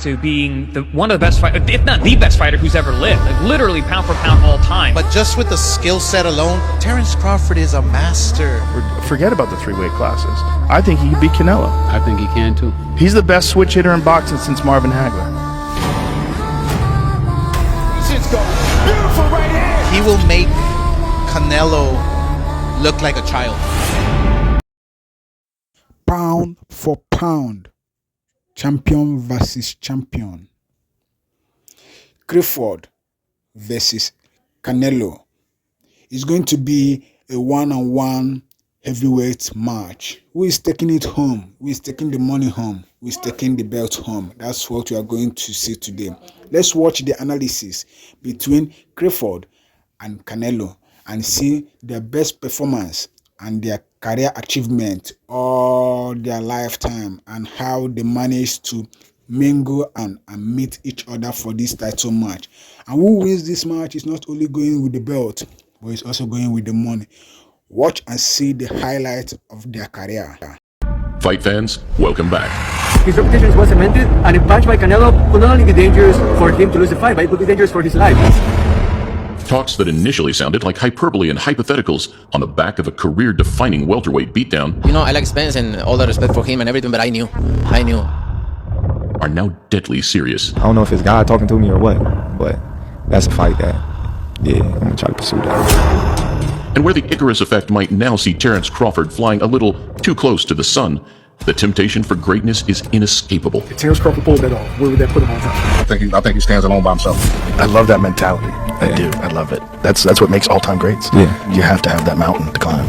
to being one of the best fighters, if not the best fighter who's ever lived. Like literally pound for pound all time. But just with the skill set alone, Terence Crawford is a master. Forget about the 3 weight classes. I think he could beat Canelo. I think he can too. He's the best switch hitter in boxing since Marvin Hagler. Beautiful right hand. He will make Canelo look like a child. Pound for pound, champion versus champion. Crawford versus Canelo is going to be a one-on-one heavyweight match. Who is taking it home? Who is taking the money home? Who is taking the belt home? That's what we are going to see today. Let's watch the analysis between Crawford and Canelo and see their best performance and their career achievement all their lifetime and how they managed to mingle and meet each other for this title match. And who wins this match is not only going with the belt, but it's also going with the money. Watch and see the highlights of their career. Fight fans, welcome back. His reputation is well cemented, and a punch by Canelo could not only be dangerous for him to lose the fight, but it could be dangerous for his life. Talks that initially sounded like hyperbole and hypotheticals on the back of a career-defining welterweight beatdown. You know, I like Spence and all the respect for him and everything, but I knew. Are now deadly serious. I don't know if it's God talking to me or what, but that's a fight that, yeah, I'm gonna try to pursue that. And where the Icarus effect might now see Terence Crawford flying a little too close to the sun, the temptation for greatness is inescapable. If Terence Crawford pulled that off, where would that put him on top? I think he stands alone by himself. I love that mentality. I do. I love it. That's what makes all-time greats. Yeah. You have to have that mountain to climb.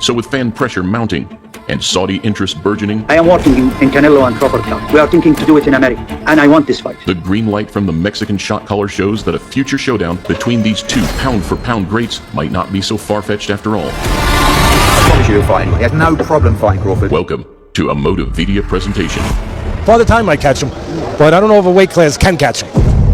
So with fan pressure mounting and Saudi interest burgeoning, I am working in Canelo and Crawford camp. We are thinking to do it in America, and I want this fight. The green light from the Mexican shot caller shows that a future showdown between these two pound-for-pound greats might not be so far-fetched after all. I promise you he'll fight anyway. He has no problem fighting Crawford. Welcome to a Motivedia presentation. Father Time might catch him, but I don't know if a weight class can catch him.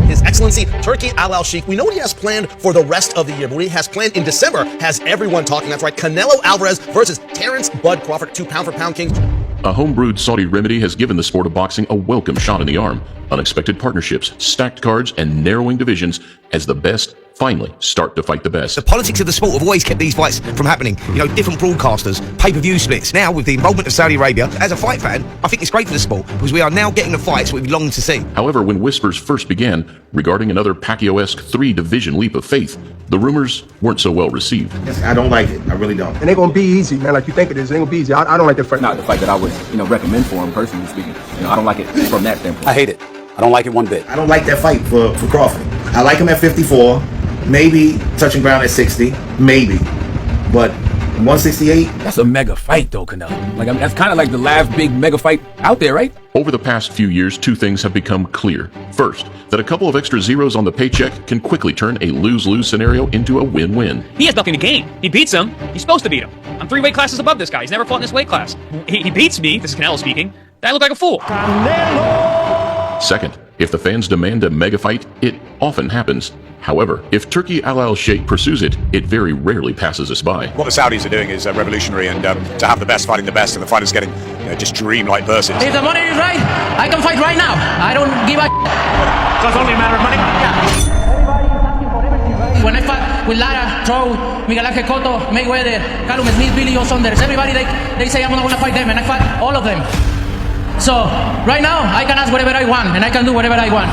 His Excellency, Turki Al-Sheikh, we know what he has planned for the rest of the year, but what he has planned in December has everyone talking. That's right, Canelo Alvarez versus Terence Bud Crawford, 2 pound-for-pound kings. A homebrewed Saudi remedy has given the sport of boxing a welcome shot in the arm. Unexpected partnerships, stacked cards, and narrowing divisions as the best finally start to fight the best. The politics of the sport have always kept these fights from happening. You know, different broadcasters, pay-per-view splits. Now, with the involvement of Saudi Arabia, as a fight fan, I think it's great for the sport because we are now getting the fights we've longed to see. However, when whispers first began regarding another Pacquiao-esque 3-division leap of faith, the rumors weren't so well received. I don't like it. I really don't. And they're gonna be easy, man. Like you think it is. It ain't gonna be easy. I don't like that fight. Not the fight that I would, recommend for him personally speaking. I don't like it from that standpoint. I hate it. I don't like it one bit. I don't like that fight for Crawford. I like him at 54, maybe touching ground at 60, maybe. But 168? That's a mega fight though, Canelo. That's kind of like the last big mega fight out there, right? Over the past few years, 2 things have become clear. First, that a couple of extra zeros on the paycheck can quickly turn a lose-lose scenario into a win-win. He has nothing to gain. He beats him. He's supposed to beat him. I'm 3 weight classes above this guy. He's never fought in this weight class. He beats me. This is Canelo speaking. I look like a fool. Second, if the fans demand a mega fight, it often happens. However, if Turki Al-Sheikh pursues it, it very rarely passes us by. What the Saudis are doing is revolutionary, and to have the best fighting the best, and the fighters getting just dream-like verses. If the money is right, I can fight right now. I don't give a So it's only a matter of money? Yeah. When I fought with Lara, Trout, Miguel Ángel Cotto, Mayweather, Callum Smith, Billy Joe Saunders, everybody, they say I'm not going to fight them, and I fought all of them. So, right now, I can ask whatever I want, and I can do whatever I want.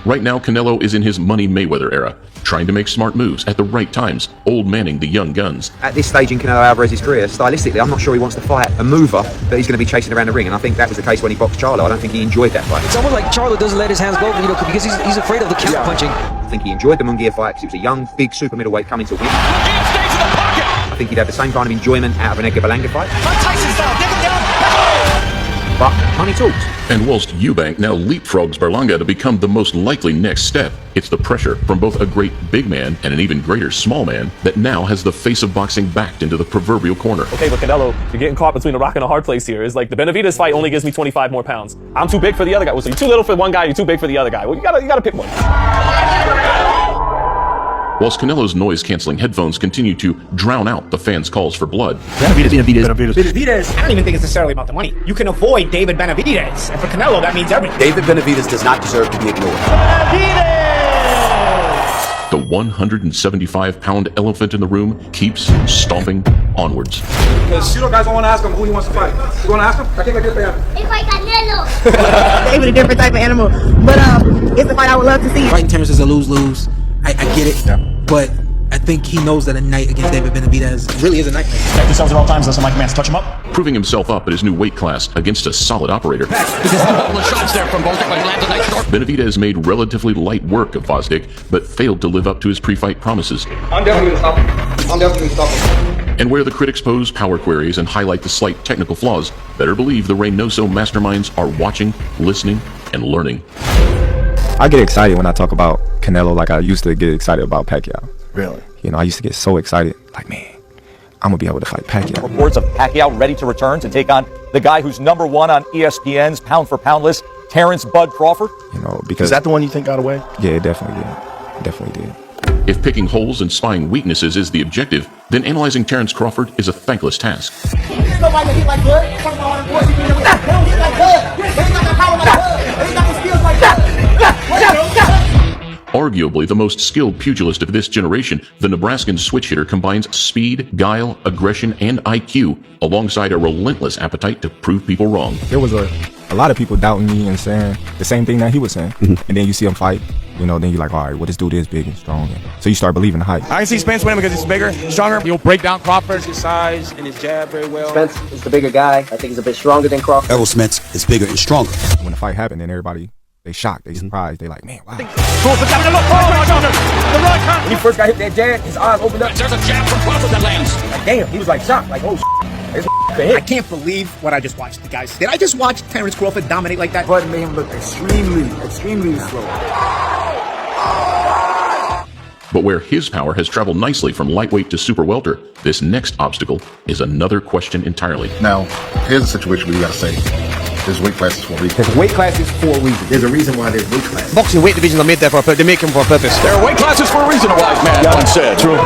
Right now, Canelo is in his Money Mayweather era, trying to make smart moves at the right times, old manning the young guns. At this stage in Canelo Alvarez's career, stylistically, I'm not sure he wants to fight a mover that he's going to be chasing around the ring, and I think that was the case when he boxed Charlo. I don't think he enjoyed that fight. It's almost like Charlo doesn't let his hands go, because he's afraid of the counter punching. I think he enjoyed the Munguia fight because he was a young, big super middleweight coming to win. I think he'd have the same kind of enjoyment out of an Edgar Berlanga fight. Tyson style, get him down. But money talks. And whilst Eubank now leapfrogs Berlanga to become the most likely next step, it's the pressure from both a great big man and an even greater small man that now has the face of boxing backed into the proverbial corner. Okay, but Canelo, you're getting caught between a rock and a hard place here. It's like the Benavidez fight only gives me 25 more pounds. I'm too big for the other guy. Well, so you're too little for one guy, you're too big for the other guy. Well, you gotta pick one. whilst Canelo's noise-canceling headphones continue to drown out the fans' calls for blood. Benavidez. I don't even think it's necessarily about the money. You can avoid David Benavidez, and for Canelo, that means everything. David Benavidez does not deserve to be ignored. The 175-pound elephant in the room keeps stomping onwards. Because you guys don't want to ask him who he wants to fight. You want to ask him? I can't get this It's like Canelo. David a different type of animal, but it's a fight I would love to see. Fighting Terrence is a lose-lose. I get it, but I think he knows that a night against David Benavidez really is a nightmare. Protect yourselves at all times, listen, Mike Mance, touch him up. Proving himself up at his new weight class against a solid operator. Benavidez made relatively light work of Fosdick, but failed to live up to his pre-fight promises. I'm definitely going to stop him. And where the critics pose power queries and highlight the slight technical flaws, better believe the Reynoso masterminds are watching, listening, and learning. I get excited when I talk about Canelo like I used to get excited about Pacquiao. Really? You know, I used to get so excited, like, man, I'm gonna be able to fight Pacquiao. Reports of Pacquiao ready to return to take on the guy who's #1 on ESPN's pound-for-pound list, Terrence Bud Crawford. You know, because Is that the one you think got away? Yeah, it definitely did. It definitely did. If picking holes and spying weaknesses is the objective, then analyzing Terrence Crawford is a thankless task. There's nobody that hit like Bud. They don't hit like Bud. They ain't got the power like Bud. They ain't got the skills like Bud. Arguably the most skilled pugilist of this generation, the Nebraskan switch hitter combines speed, guile, aggression, and IQ, alongside a relentless appetite to prove people wrong. There was a lot of people doubting me and saying the same thing that he was saying. And then you see him fight, you know, then you're like, all right, well, this dude is big and strong. So you start believing the hype. I can see Spence winning because he's bigger, stronger. He'll break down Crawford. His size and his jab very well. Spence is the bigger guy. I think he's a bit stronger than Crawford. Errol Spence is bigger and stronger. When the fight happened, then everybody, they shocked, they surprised, they like, man, wow. Crawford's having a look. The right hand. When he first got hit that jab, his eyes opened up. There's a jab from Crawford that lands. Like, damn, he was like shocked. Like, oh, I can't believe what I just watched. The guys. Did I just watch Terrence Crawford dominate like that? Bud made him look extremely slow. But where his power has traveled nicely from lightweight to super welter, this next obstacle is another question entirely. Now, here's a situation where you gotta say, there's weight classes for a reason. There's weight classes for a reason. There's a reason why there's weight classes. Boxing weight divisions are made there for a purpose. They make them for a purpose. There are weight classes for a reason, a wise man once said. True.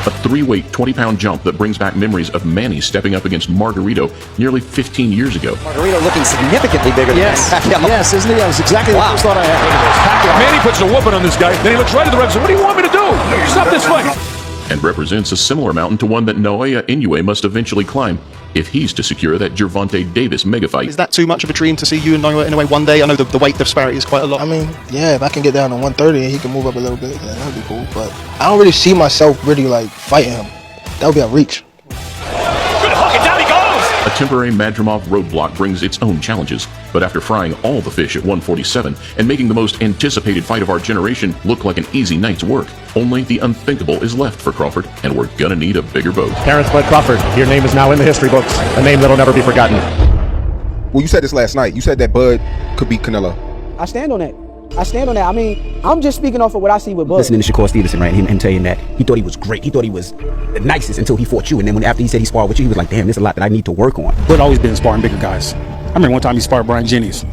A three-weight, 20-pound jump that brings back memories of Manny stepping up against Margarito nearly 15 years ago. Margarito looking significantly bigger than Pacquiao. Yes, isn't he? That was exactly the first thought I had. Manny puts a whooping on this guy, then he looks right at the ref and says, what do you want me to do? Stop this fight. And represents a similar mountain to one that Naoya Inoue must eventually climb if he's to secure that Gervonta Davis mega fight. Is that too much of a dream to see you and Naoya Inoue one day? I know the weight disparity is quite a lot. I mean, yeah, if I can get down to 130 and he can move up a little bit, yeah, that would be cool. But I don't really see myself really like fighting him. That would be a reach. A temporary Madrimov roadblock brings its own challenges, but after frying all the fish at 147 and making the most anticipated fight of our generation look like an easy night's work, only the unthinkable is left for Crawford, and we're gonna need a bigger boat. Terrence Bud Crawford, your name is now in the history books, a name that'll never be forgotten. Well, you said this last night. You said that Bud could beat Canelo. I stand on that. I mean, I'm just speaking off of what I see with Bud. Listening to Shakur Stevenson, right, him telling that he thought he was great. He thought he was the nicest until he fought you. And then after he said he sparred with you, he was like, damn, there's a lot that I need to work on. Bud always been sparring bigger guys. I remember one time he sparred Brian Jennings.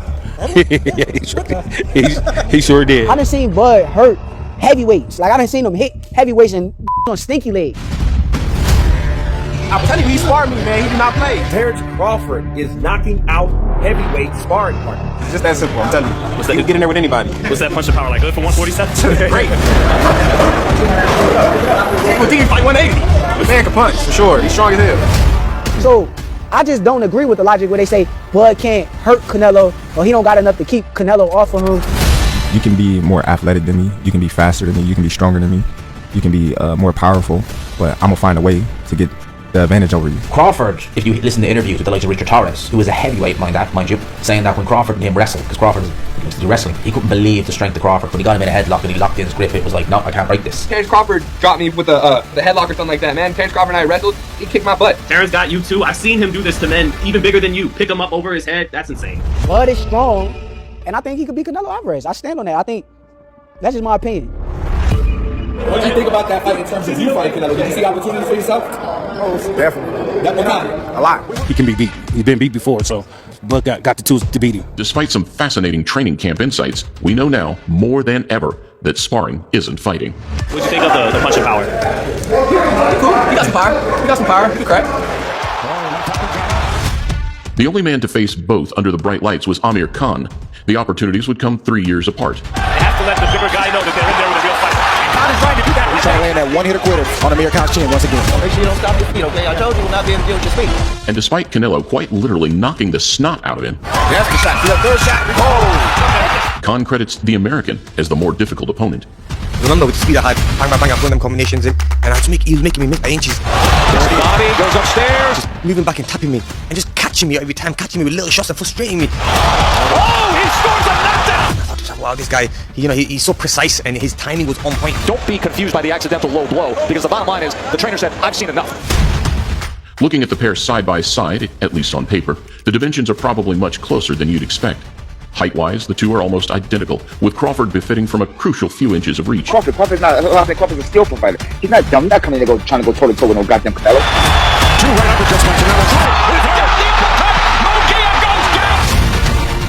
he sure did. I done seen Bud hurt heavyweights. Like, I done seen him hit heavyweights and on stinky leg. I'm telling you, he sparred me, man. He did not play. Terrence Crawford is knocking out heavyweight sparring partners. It's just that simple, I'm telling you. He can get in there with anybody. What's that punch of power like? Good for 147? Great. Well, he can fight 180. The man can punch, for sure. He's strong as hell. So, I just don't agree with the logic where they say Bud can't hurt Canelo or he don't got enough to keep Canelo off of him. You can be more athletic than me. You can be faster than me. You can be stronger than me. You can be more powerful. But I'm going to find a way to get the advantage over you. Crawford, if you listen to interviews with the likes of Richard Torres, who is a heavyweight, mind you, saying that when Crawford and him wrestled, because Crawford was wrestling, he couldn't believe the strength of Crawford. When he got him in a headlock and he locked in his grip, it was like, no, I can't break this. Terrence Crawford dropped me with the headlock or something like that, man. Terrence Crawford and I wrestled. He kicked my butt. Terrence got you too. I've seen him do this to men even bigger than you. Pick him up over his head. That's insane. Bud is strong, and I think he could beat Canelo Alvarez. I stand on that. I think that's just my opinion. What do you think about that fight in terms of you fighting Canelo? Did you see opportunities for yourself? Oh, definitely. That one time? A lot. He can be beat. He's been beat before, so Bud got the tools to beat him. Despite some fascinating training camp insights, we know now, more than ever, that sparring isn't fighting. What do you think of the punch and power? Cool. You got some power. You got some power. You crack. The only man to face both under the bright lights was Amir Khan. The opportunities would come 3 years apart. They have to let the bigger guy know that they're in there with a real fight. Khan is trying to do that. He's trying to land that one-hitter quitter on Amir Khan's chin once again. Make sure you don't stop your feet, okay? I told you we'll not be able to deal with your feet. And despite Canelo quite literally knocking the snot out of him, That's the shot. The third shot. Oh! Khan credits the American as the more difficult opponent. Remember, with the speed I had, bang, putting them combinations in, and he was making me miss by inches. Bobby goes upstairs. Just moving back and tapping me, and just catching me every time, catching me with little shots and frustrating me. Oh, he scores a knockdown! I thought, wow, this guy, he's so precise, and his timing was on point. Don't be confused by the accidental low blow, because the bottom line is the trainer said, I've seen enough. Looking at the pair side by side, at least on paper, the dimensions are probably much closer than you'd expect. Height-wise, the two are almost identical, with Crawford benefiting from a crucial few inches of reach. Crawford's a skillful fighter. He's not dumb. He's not coming in there trying to go toe-to-toe with no goddamn Canelo. Two right uppercuts by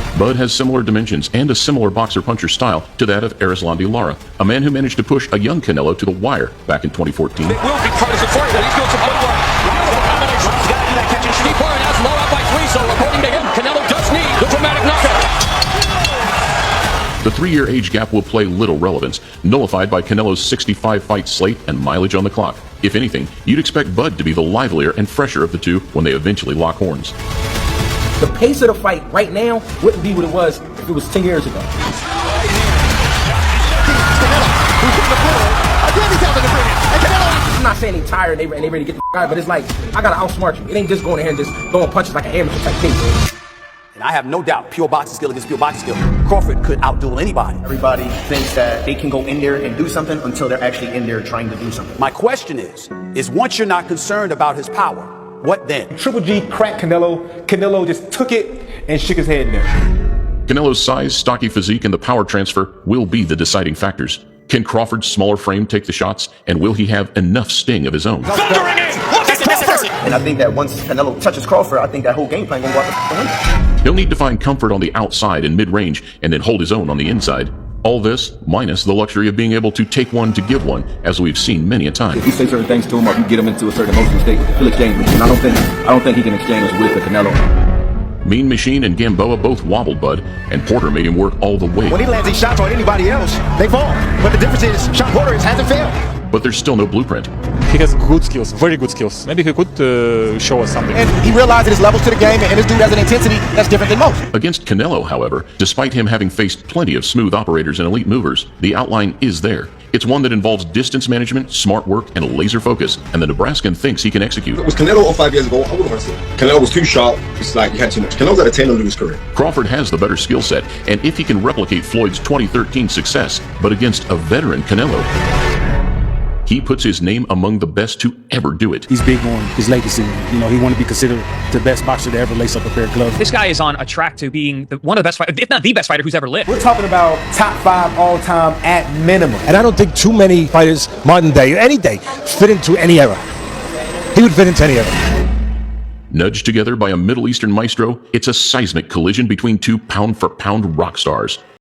Canelo. Bud has similar dimensions and a similar boxer-puncher style to that of Erislandy Lara, a man who managed to push a young Canelo to the wire back in 2014. It will be partisan for you, but he's doing some good work. He's got to do that catching. Steve Warren has low out by 3, so according to him, Canelo does need the dramatic knockout. The 3-year age gap will play little relevance, nullified by Canelo's 65-fight slate and mileage on the clock. If anything, you'd expect Bud to be the livelier and fresher of the two when they eventually lock horns. The pace of the fight right now wouldn't be what it was if it was 10 years ago. I'm not saying he's tired and they ready to get the out, but it's like, I gotta outsmart you. It ain't just going in here and just throwing punches like an amateur type thing. And I have no doubt, pure boxing skill against pure boxing skill, Crawford could outduel anybody. Everybody thinks that they can go in there and do something until they're actually in there trying to do something. My question is once you're not concerned about his power, what then? Triple G cracked Canelo. Canelo just took it and shook his head in there. Canelo's size, stocky physique, and the power transfer will be the deciding factors. Can Crawford's smaller frame take the shots, and will he have enough sting of his own? And I think that once Canelo touches Crawford, I think that whole game plan will go out the window. He'll need to find comfort on the outside and mid-range, and then hold his own on the inside. All this minus the luxury of being able to take one to give one, as we've seen many a time. If you say certain things to him or if you get him into a certain emotional state, he'll exchange with you. And I don't think he can exchange with the Canelo. Mean Machine and Gamboa both wobbled Bud, and Porter made him work all the way. When he lands these shots on anybody else, they fall. But the difference is, Sean Porter hasn't failed. But there's still no blueprint. He has good skills, very good skills. Maybe he could show us something. And he realized that his levels to the game, and this dude has an intensity that's different than most. Against Canelo, however, despite him having faced plenty of smooth operators and elite movers, the outline is there. It's one that involves distance management, smart work, and laser focus, and the Nebraskan thinks he can execute. Was Canelo 5 years ago? I wouldn't want to say Canelo was too sharp. It's like he had too much. Canelo's at a tail end of his career. Crawford has the better skill set, and if he can replicate Floyd's 2013 success, but against a veteran Canelo, he puts his name among the best to ever do it. He's big on his legacy. You know, he want to be considered the best boxer to ever lace up a pair of gloves. This guy is on a track to being one of the best fighters, if not the best fighter who's ever lived. We're talking about top 5 all time at minimum. And I don't think too many fighters, modern day, any day, fit into any era. He would fit into any era. Nudged together by a Middle Eastern maestro, it's a seismic collision between two pound-for-pound rock stars.